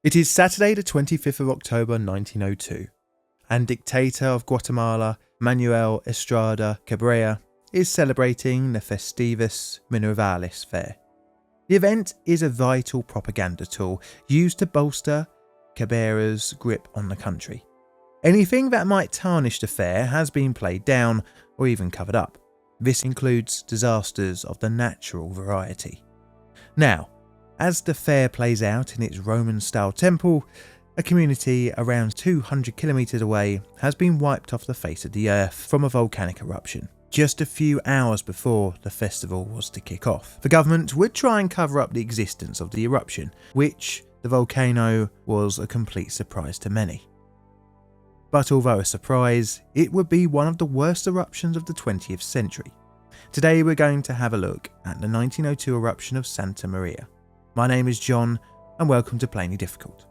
It is Saturday the 25th of October 1902, and dictator of Guatemala, Manuel Estrada Cabrera, is celebrating the Festivus Minervalis fair. The event is a vital propaganda tool used to bolster Cabrera's grip on the country. Anything that might tarnish the fair has been played down or even covered up. This includes disasters of the natural variety. Now, as the fair plays out in its Roman-style temple, a community around 200 kilometres away has been wiped off the face of the earth from a volcanic eruption, just a few hours before the festival was to kick off. The government would try and cover up the existence of the eruption, which the volcano was a complete surprise to many. But although a surprise, it would be one of the worst eruptions of the 20th century. Today we're going to have a look at the 1902 eruption of Santa Maria. My name is John, and welcome to Plainly Difficult.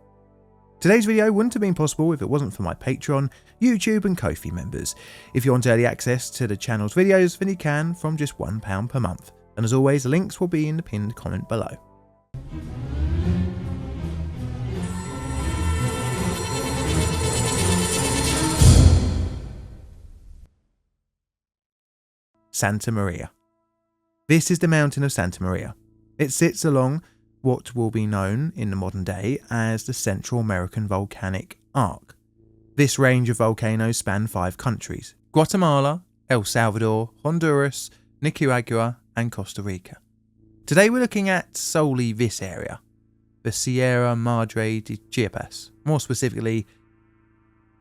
Today's video wouldn't have been possible if it wasn't for my Patreon, YouTube and Ko-fi members. If you want early access to the channel's videos, then you can from just £1 per month. And as always, the links will be in the pinned comment below. Santa Maria. This is the mountain of Santa Maria. It sits along what will be known in the modern day as the Central American Volcanic Arc. This range of volcanoes span 5 countries: Guatemala, El Salvador, Honduras, Nicaragua and Costa Rica. Today we're looking at solely this area, the Sierra Madre de Chiapas, more specifically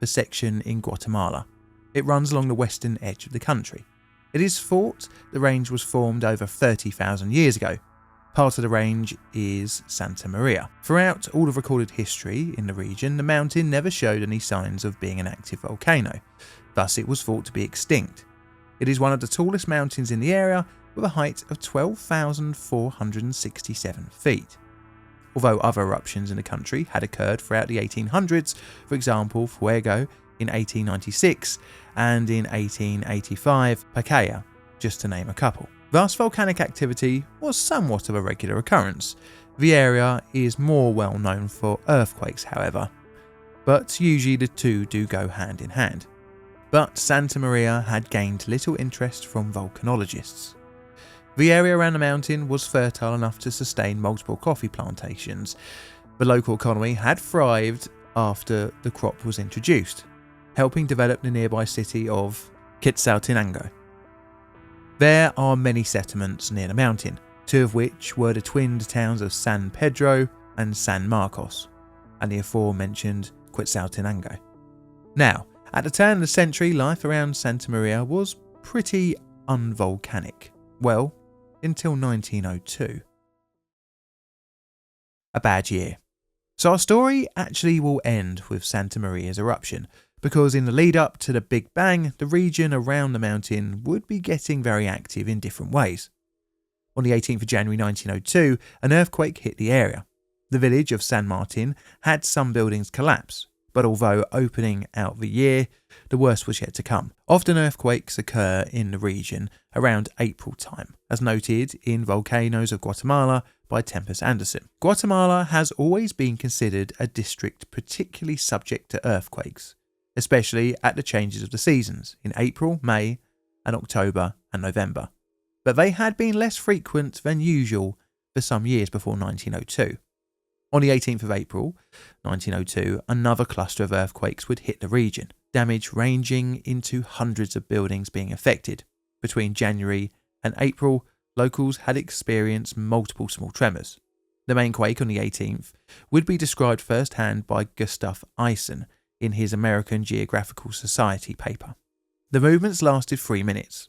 the section in Guatemala. It runs along the western edge of the country. It is thought the range was formed over 30,000 years ago. Part of the range is Santa Maria. Throughout all of recorded history in the region, the mountain never showed any signs of being an active volcano, thus it was thought to be extinct. It is one of the tallest mountains in the area with a height of 12,467 feet. Although other eruptions in the country had occurred throughout the 1800s, for example Fuego in 1896 and in 1885 Pacaya, just to name a couple. Thus, volcanic activity was somewhat of a regular occurrence. The area is more well known for earthquakes, however, but usually the two do go hand in hand. But Santa Maria had gained little interest from volcanologists. The area around the mountain was fertile enough to sustain multiple coffee plantations. The local economy had thrived after the crop was introduced, helping develop the nearby city of Quetzaltenango. There are many settlements near the mountain, 2 of which were the twinned towns of San Pedro and San Marcos, and the aforementioned Quetzaltenango. Now, at the turn of the century, life around Santa Maria was pretty unvolcanic. Well, until 1902. A bad year. So our story actually will end with Santa Maria's eruption, because in the lead up to the Big Bang, the region around the mountain would be getting very active in different ways. On the 18th of January 1902, an earthquake hit the area. The village of San Martin had some buildings collapse, but although opening out the year, the worst was yet to come. Often earthquakes occur in the region around April time, as noted in Volcanoes of Guatemala by Tempest Anderson. Guatemala has always been considered a district particularly subject to earthquakes, especially at the changes of the seasons in April, May and October and November. But they had been less frequent than usual for some years before 1902. On the 18th of April 1902, another cluster of earthquakes would hit the region, damage ranging into hundreds of buildings being affected. Between January and April, locals had experienced multiple small tremors. The main quake on the 18th would be described firsthand by Gustav Eisen in his American Geographical Society paper. The movements lasted 3 minutes.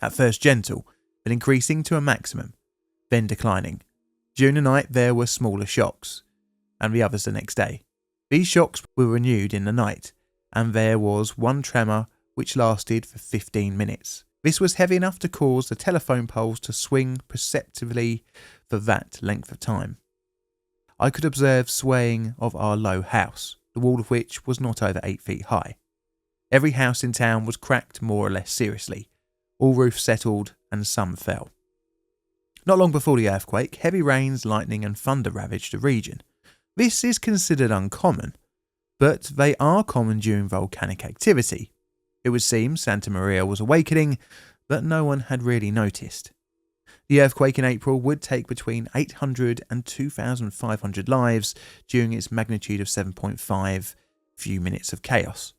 At first gentle, but increasing to a maximum, then declining. During the night there were smaller shocks, and the others the next day. These shocks were renewed in the night, and there was one tremor which lasted for 15 minutes. This was heavy enough to cause the telephone poles to swing perceptibly for that length of time. I could observe swaying of our low house, the wall of which was not over 8 feet high. Every house in town was cracked more or less seriously. All roofs settled and some fell. Not long before the earthquake, heavy rains, lightning and thunder ravaged the region. This is considered uncommon, but they are common during volcanic activity. It would seem Santa Maria was awakening, but no one had really noticed. The earthquake in April would take between 800 and 2,500 lives during its magnitude of 7.5, few minutes of chaos.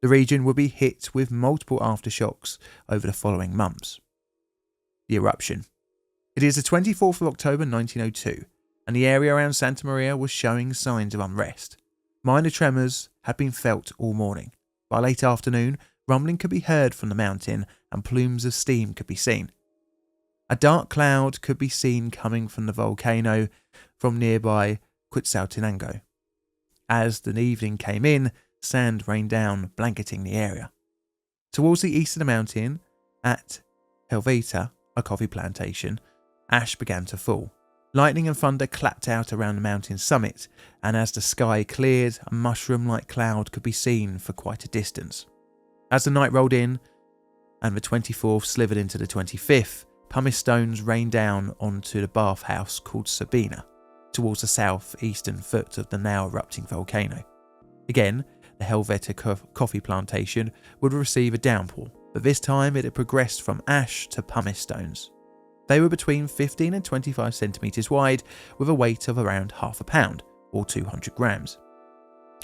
The region would be hit with multiple aftershocks over the following months. The eruption. It is the 24th of October 1902, and the area around Santa Maria was showing signs of unrest. Minor tremors had been felt all morning. By late afternoon, rumbling could be heard from the mountain and plumes of steam could be seen. A dark cloud could be seen coming from the volcano from nearby Quetzaltenango. As the evening came in, sand rained down, blanketing the area. Towards the east of the mountain, at Helveta, a coffee plantation, ash began to fall. Lightning and thunder clapped out around the mountain summit, and as the sky cleared, a mushroom-like cloud could be seen for quite a distance. As the night rolled in, and the 24th slivered into the 25th, pumice stones rained down onto the bathhouse called Sabina, towards the south-eastern foot of the now erupting volcano. Again, the Helveta coffee plantation would receive a downpour, but this time it had progressed from ash to pumice stones. They were between 15 and 25 centimetres wide, with a weight of around half a pound, or 200 grams.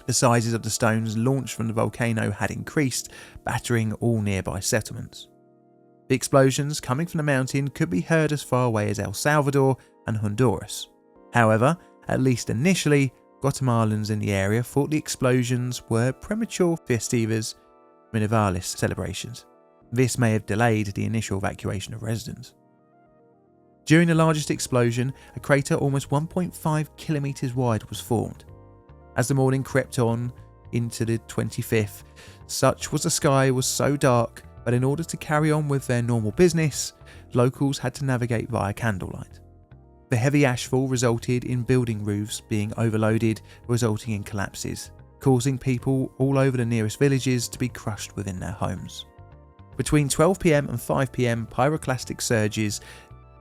The sizes of the stones launched from the volcano had increased, battering all nearby settlements. The explosions coming from the mountain could be heard as far away as El Salvador and Honduras. However, at least initially, Guatemalans in the area thought the explosions were premature Festivas Minervalis celebrations. This may have delayed the initial evacuation of residents. During the largest explosion, a crater almost 1.5 kilometres wide was formed. As the morning crept on into the 25th, such was the sky was so dark, but in order to carry on with their normal business, locals had to navigate via candlelight. The heavy ashfall resulted in building roofs being overloaded, resulting in collapses, causing people all over the nearest villages to be crushed within their homes. Between 12 p.m. and 5 p.m, pyroclastic surges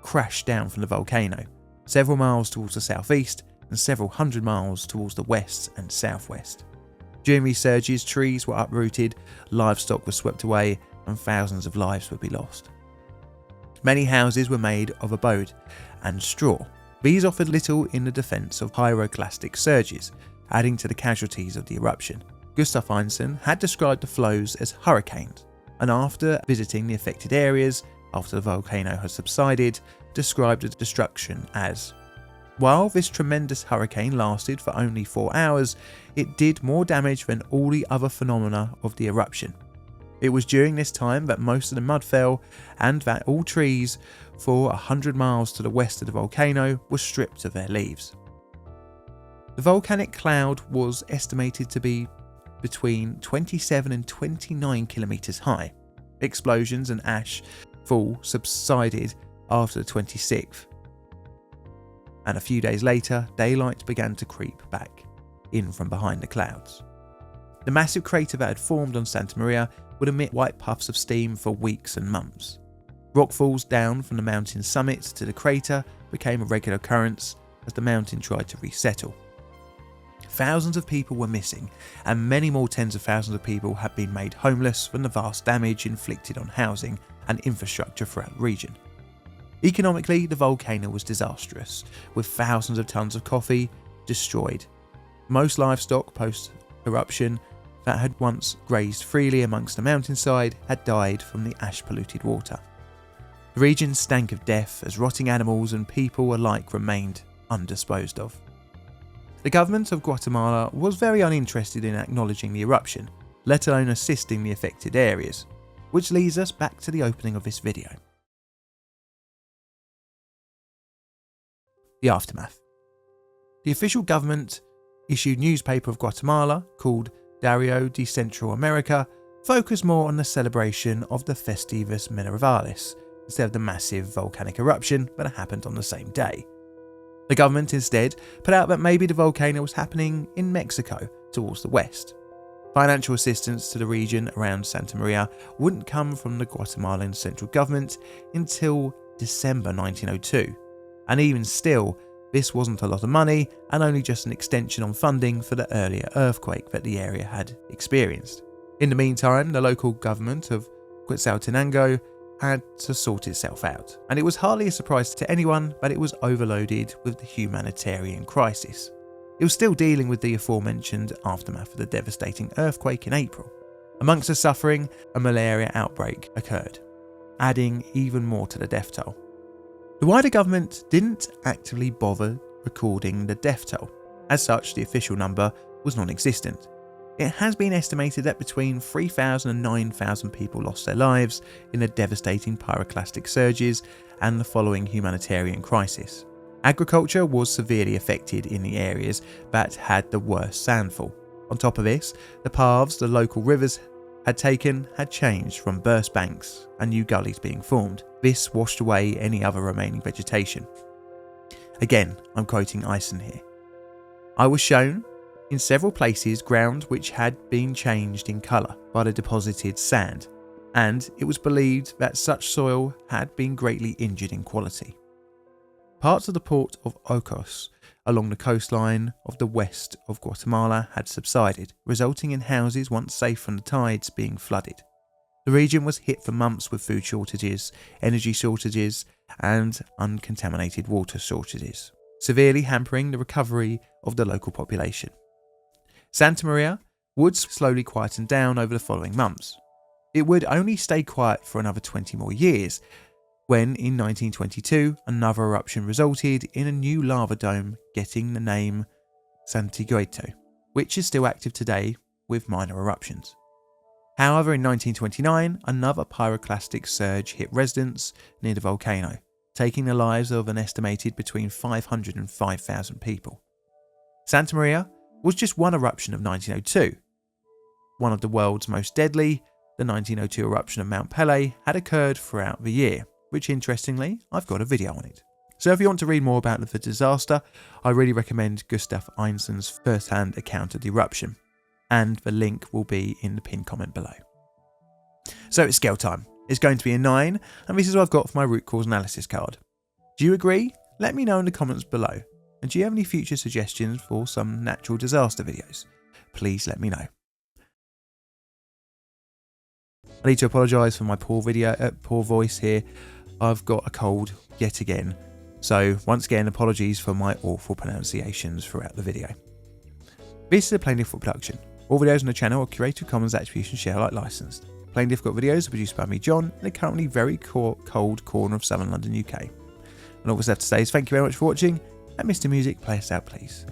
crashed down from the volcano, several miles towards the southeast and several hundred miles towards the west and southwest. During these surges, trees were uprooted, livestock was swept away, and thousands of lives would be lost. Many houses were made of abode and straw. These offered little in the defence of pyroclastic surges, adding to the casualties of the eruption. Gustav Einstein had described the flows as hurricanes, and after visiting the affected areas, after the volcano had subsided, described the destruction as, while this tremendous hurricane lasted for only 4 hours, it did more damage than all the other phenomena of the eruption. It was during this time that most of the mud fell and that all trees for 100 miles to the west of the volcano were stripped of their leaves. The volcanic cloud was estimated to be between 27 and 29 kilometres high. Explosions and ash fall subsided after the 26th, and a few days later, daylight began to creep back in from behind the clouds. The massive crater that had formed on Santa Maria would emit white puffs of steam for weeks and months. Rockfalls down from the mountain summit to the crater became a regular occurrence as the mountain tried to resettle. Thousands of people were missing, and many more tens of thousands of people had been made homeless from the vast damage inflicted on housing and infrastructure throughout the region. Economically, the volcano was disastrous, with thousands of tons of coffee destroyed. Most livestock post-eruption that had once grazed freely amongst the mountainside had died from the ash-polluted water. The region stank of death as rotting animals and people alike remained undisposed of. The government of Guatemala was very uninterested in acknowledging the eruption, let alone assisting the affected areas, which leads us back to the opening of this video. The aftermath. The official government issued newspaper of Guatemala, called Diario de Central America, focused more on the celebration of the Festivas Minervalis instead of the massive volcanic eruption that happened on the same day. The government instead put out that maybe the volcano was happening in Mexico towards the west. Financial assistance to the region around Santa Maria wouldn't come from the Guatemalan central government until December 1902, and even still, This wasn't a lot of money and only just an extension on funding for the earlier earthquake that the area had experienced. In the meantime, the local government of Quetzaltenango had to sort itself out, and it was hardly a surprise to anyone that it was overloaded with the humanitarian crisis. It was still dealing with the aforementioned aftermath of the devastating earthquake in April. Amongst the suffering, a malaria outbreak occurred, adding even more to the death toll. The wider government didn't actively bother recording the death toll. As such, the official number was non-existent. It has been estimated that between 3,000 and 9,000 people lost their lives in the devastating pyroclastic surges and the following humanitarian crisis. Agriculture was severely affected in the areas that had the worst sandfall. On top of this, the paths the local rivers had taken had changed from burst banks and new gullies being formed. This washed away any other remaining vegetation. Again, I'm quoting Eisen here. I was shown in several places ground which had been changed in colour by the deposited sand, and it was believed that such soil had been greatly injured in quality. Parts of the port of Ocos along the coastline of the west of Guatemala had subsided, resulting in houses once safe from the tides being flooded. The region was hit for months with food shortages, energy shortages, and uncontaminated water shortages, severely hampering the recovery of the local population. Santa Maria would slowly quieten down over the following months. It would only stay quiet for another 20 more years, when in 1922 another eruption resulted in a new lava dome getting the name Santiaguito, which is still active today with minor eruptions. However, in 1929 another pyroclastic surge hit residents near the volcano, taking the lives of an estimated between 500 and 5,000 people. Santa Maria was just one eruption of 1902. One of the world's most deadly, the 1902 eruption of Mount Pelée, had occurred throughout the year, which interestingly, I've got a video on it. So if you want to read more about the disaster, I really recommend Gustav Einstein's first-hand account of the eruption, and the link will be in the pinned comment below. So it's scale time. It's going to be a 9, and this is what I've got for my root cause analysis card. Do you agree? Let me know in the comments below. And do you have any future suggestions for some natural disaster videos? Please let me know. I need to apologise for my poor voice here. I've got a cold yet again. So once again, apologies for my awful pronunciations throughout the video. This is a Plain Difficult production. All videos on the channel are Creative Commons Attribution Share Alike licensed. Plain Difficult videos are produced by me, John, in a currently very cold corner of southern London, UK. And all that's left to say is thank you very much for watching, and Mr. Music, play us out please.